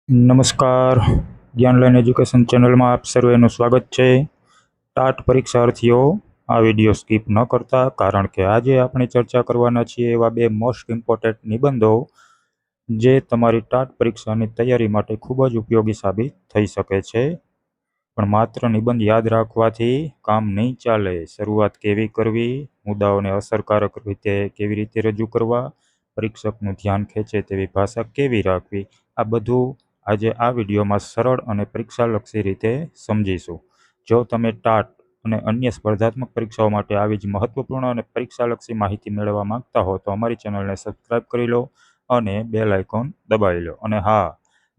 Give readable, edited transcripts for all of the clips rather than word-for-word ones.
નમસ્કાર. જ્ઞાનલાઈન એજ્યુકેશન ચેનલમાં આપ સર્વેનું સ્વાગત છે. ટાટ પરીક્ષાર્થીઓ, આ વિડીયો સ્કીપ ન કરતા, કારણ કે આજે આપણે ચર્ચા કરવાના છીએ એવા બે મોસ્ટ ઇમ્પોર્ટન્ટ નિબંધો જે તમારી ટાટ પરીક્ષાની તૈયારી માટે ખૂબ જ ઉપયોગી સાબિત થઈ શકે છે. પણ માત્ર નિબંધ યાદ રાખવાથી કામ નહીં ચાલે. શરૂઆત કેવી કરવી, મુદ્દાઓને અસરકારક રીતે કેવી રીતે રજૂ કરવા, પરીક્ષકનું ધ્યાન ખેંચે તેવી ભાષા કેવી રાખવી, આ બધું આજે આ વિડીયોમાં સરળ અને પરીક્ષાલક્ષી રીતે સમજીશું. જો તમે ટાટ અને અન્ય સ્પર્ધાત્મક પરીક્ષાઓ માટે આવી જ મહત્વપૂર્ણ અને પરીક્ષાલક્ષી માહિતી મેળવવા માંગતા હો તો અમારી ચેનલને સબસ્ક્રાઇબ કરી લો અને બેલ આઇકોન દબાવી લો. અને હા,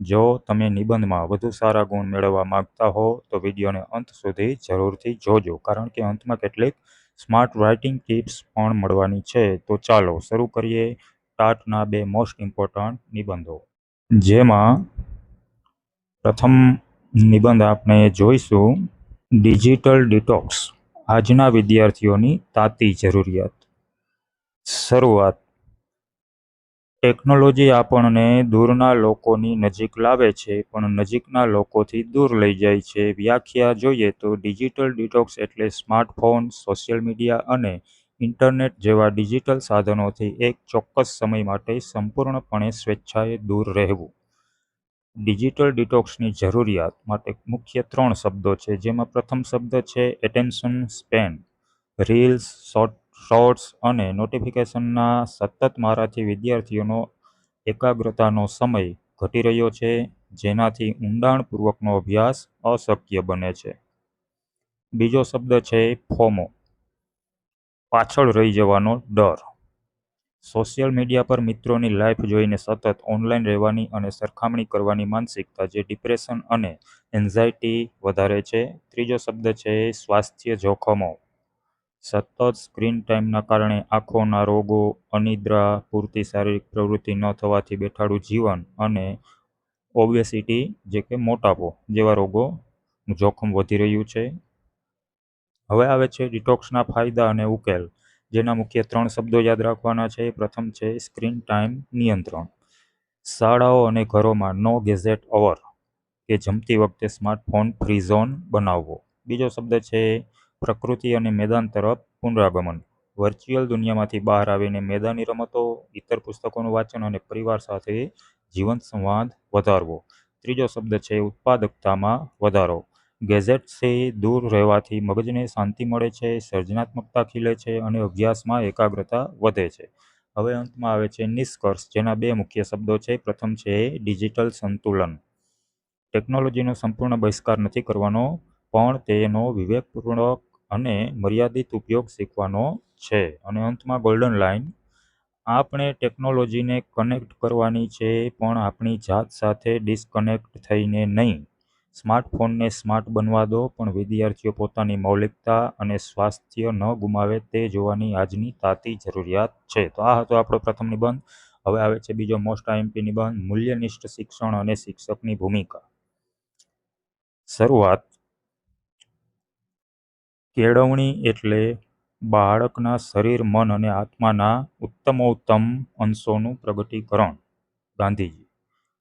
જો તમે નિબંધમાં વધુ સારા ગુણ મેળવવા માંગતા હો તો વિડીયોને અંત સુધી જરૂરથી જોજો, કારણ કે અંતમાં કેટલીક સ્માર્ટ રાઇટિંગ ટિપ્સ પણ મળવાની છે. તો ચાલો શરૂ કરીએ ટાટના બે મોસ્ટ ઇમ્પોર્ટન્ટ નિબંધો. જેમાં પ્રથમ નિબંધ આપણે જોઈશું, ડિજિટલ ડિટોક્સ, આજના વિદ્યાર્થીઓની તાતી જરૂરિયાત. શરૂઆત. ટેકનોલોજી આપણને દૂરના લોકોની નજીક લાવે છે, પણ નજીકના લોકોથી દૂર લઈ જાય છે. વ્યાખ્યા જોઈએ તો ડિજિટલ ડિટોક્સ એટલે સ્માર્ટફોન, સોશિયલ મીડિયા અને ઇન્ટરનેટ જેવા ડિજિટલ સાધનોથી એક ચોક્કસ સમય માટે સંપૂર્ણપણે સ્વેચ્છાએ દૂર રહેવું. ડિજિટલ ડિટોક્સની જરૂરિયાત માટે મુખ્ય 3 શબ્દો છે, જેમાં પ્રથમ શબ્દ છે એટેન્શન સ્પેન. રીલ્સ, શોર્ટ્સ અને નોટિફિકેશનના સતત મારાથી વિદ્યાર્થીઓનો એકાગ્રતાનો સમય ઘટી રહ્યો છે, જેનાથી ઊંડાણપૂર્વકનો અભ્યાસ અશક્ય બને છે. બીજો શબ્દ છે ફોમો, પાછળ રહી જવાનો ડર. સોશિયલ મીડિયા પર મિત્રોની લાઈફ જોઈને સતત ઓનલાઈન રહેવાની અને સરખામણી કરવાની માનસિકતા, જે ડિપ્રેશન અને એન્ઝાયટી વધારે છે. ત્રીજો શબ્દ છે સ્વાસ્થ્ય જોખમો, સતત સ્ક્રીન ટાઈમના કારણે આંખોના રોગો, અનિદ્રા, પૂરતી શારીરિક પ્રવૃત્તિ ન થવાથી બેઠાડું જીવન અને ઓબેસિટી જે કે મોટાપો જેવા રોગોનું જોખમ વધી રહ્યું છે. હવે આવે છે ડિટોક્સના ફાયદા અને ઉકેલ, જેના મુખ્ય 3 શબ્દો યાદ રાખવાના છે. પ્રથમ છે સ્ક્રીન ટાઈમ નિયંત્રણ. શાળાઓ અને ઘરોમાં નો ગેઝેટ અવર કે જમતી વખતે સ્માર્ટફોન ફ્રી ઝોન બનાવવો. બીજો શબ્દ છે પ્રકૃતિ અને મેદાન તરફ પુનરાગમન. વર્ચ્યુઅલ દુનિયામાંથી બહાર આવીને મેદાની રમતો, ઇતર પુસ્તકોનું વાંચન અને પરિવાર સાથે જીવંત સંવાદ વધારવો. ત્રીજો શબ્દ છે ઉત્પાદકતામાં વધારો. ગેઝેટ્સથી દૂર રહેવાથી મગજને શાંતિ મળે છે, સર્જનાત્મકતા ખીલે છે અને અભ્યાસમાં એકાગ્રતા વધે છે. હવે અંતમાં આવે છે નિષ્કર્ષ, જેના 2 મુખ્ય શબ્દો છે. પ્રથમ છે ડિજિટલ સંતુલન. ટેકનોલોજીનો સંપૂર્ણ બહિષ્કાર નથી કરવાનો, પણ તેનો વિવેકપૂર્વક અને મર્યાદિત ઉપયોગ શીખવાનો છે. અને અંતમાં ગોલ્ડન લાઇન, આપણે ટેકનોલોજીને કનેક્ટ કરવાની છે, પણ આપણી જાત સાથે ડિસ્કનેક્ટ થઈને નહીં. સ્માર્ટફોનને સ્માર્ટ બનવા દો, પણ વિદ્યાર્થીઓ પોતાની મૌલિકતા અને સ્વાસ્થ્ય ન ગુમાવે તે જોવાની આજની તાતી જરૂરિયાત છે. તો આ હતો આપણો પ્રથમ નિબંધ. હવે આવે છે બીજો મોસ્ટ આઈએમપી નિબંધ, મૂલ્યનિષ્ઠ શિક્ષણ અને શિક્ષકની ભૂમિકા. શરૂઆત. કેળવણી એટલે બાળકના શરીર, મન અને આત્માના ઉત્તમોત્તમ અંશોનું પ્રગટીકરણ. ગાંધીજી.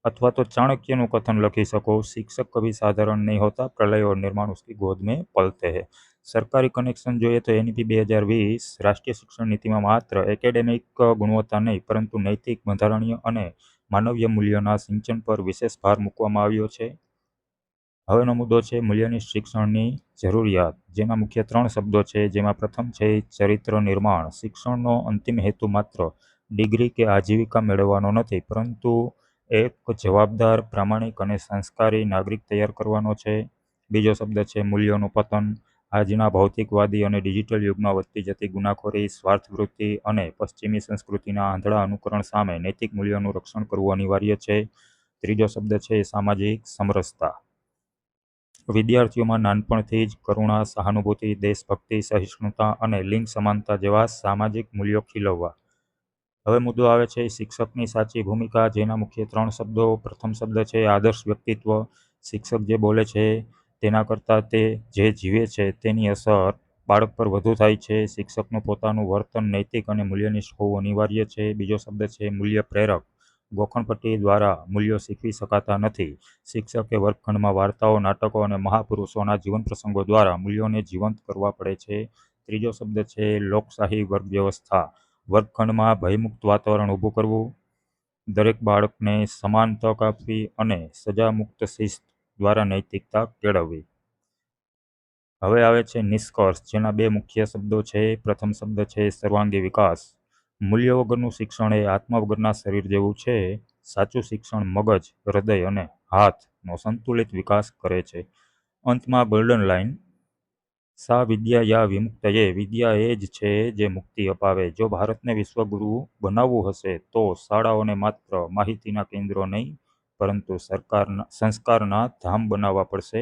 અથવા તો ચાણક્યનું કથન લખી શકો, શિક્ષક કભી સાધારણ નહીં હોતા, પ્રલય और निर्माण उसकी गोद में पलते हैं. સરકારી કનેક્શન જોઈએ તો એનઈપી 2020 રાષ્ટ્રીય શિક્ષણ નીતિમાં માત્ર એકેડેમિક ગુણવત્તા નહીં, પરંતુ નૈતિક, બંધારણીય અને માનવીય મૂલ્યોના સિંચન પર વિશેષ ભાર મૂકવામાં આવ્યો છે. હવેનો મુદ્દો છે મૂલ્યનિષ્ઠ શિક્ષણની જરૂરિયાત, જેના મુખ્ય 3 શબ્દો છે, જેમાં પ્રથમ છે ચરિત્ર નિર્માણ. શિક્ષણનો અંતિમ હેતુ માત્ર ડિગ્રી કે આજીવિકા મેળવવાનો નથી, પરંતુ એક જવાબદાર, પ્રામાણિક અને સંસ્કારી નાગરિક તૈયાર કરવાનો છે. બીજો શબ્દ છે મૂલ્યોનું પતન. આજના ભૌતિકવાદી અને ડિજિટલ યુગમાં વધતી જતી ગુનાખોરી, સ્વાર્થવૃત્તિ અને પશ્ચિમી સંસ્કૃતિના આંધળા અનુકરણ સામે નૈતિક મૂલ્યોનું રક્ષણ કરવું અનિવાર્ય છે. ત્રીજો શબ્દ છે સામાજિક સમરસતા. વિદ્યાર્થીઓમાં નાનપણથી જ કરુણા, સહાનુભૂતિ, દેશભક્તિ, સહિષ્ણુતા અને લિંગ સમાનતા જેવા સામાજિક મૂલ્યો ખીલવવા. હવે મુદ્દો આવે છે શિક્ષકની સાચી ભૂમિકા, જેના મુખ્ય 3 શબ્દો. પ્રથમ શબ્દ છે આદર્શ વ્યક્તિત્વ. શિક્ષક જે બોલે છે તેના કરતાં તે જે જીવે છે તેની અસર બાળક પર વધુ થાય છે. શિક્ષકનું પોતાનું વર્તન નૈતિક અને મૂલ્યનિષ્ઠ હોવું અનિવાર્ય છે. બીજો શબ્દ છે મૂલ્ય પ્રેરક. ગોખણપટ્ટી દ્વારા મૂલ્યો શીખવી શકાતા નથી. શિક્ષકે વર્ગખંડમાં વાર્તાઓ, નાટકો અને મહાપુરુષોના જીવન પ્રસંગો દ્વારા મૂલ્યોને જીવંત કરવા પડે છે. ત્રીજો શબ્દ છે લોકશાહી વર્ગ વ્યવસ્થા. વર્ગખંડમાં ભયમુક્ત વાતાવરણ ઊભું કરવું, દરેક બાળકને સમાન તક આપવી અને સજામુક્ત શિસ્ત દ્વારા નૈતિકતા કેળવવી. હવે આવે છે નિષ્કર્ષ, જેના બે મુખ્ય શબ્દો છે. પ્રથમ શબ્દ છે સર્વાંગી વિકાસ. મૂલ્ય વગરનું શિક્ષણ એ આત્મા વગરના શરીર જેવું છે. સાચું શિક્ષણ મગજ, હૃદય અને હાથનો સંતુલિત વિકાસ કરે છે. અંતમાં ગોલ્ડન લાઈન, સા વિદ્યા યા વિમુક્તયે. વિદ્યા એ જ છે જે મુક્તિ અપાવે. જો ભારતને વિશ્વગુરુ બનાવવું હશે તો શાળાઓને માત્ર માહિતીના કેન્દ્રો નહીં પરંતુ સંસ્કારના ધામ બનાવવા પડશે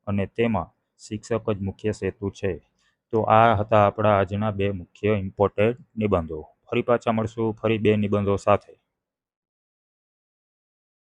અને તેમાં શિક્ષક જ મુખ્ય સેતુ છે. તો આ હતા આપણા આજના બે મુખ્ય ઇમ્પોર્ટન્ટ નિબંધો. ફરી પાછા મળશું ફરી બે નિબંધો સાથે.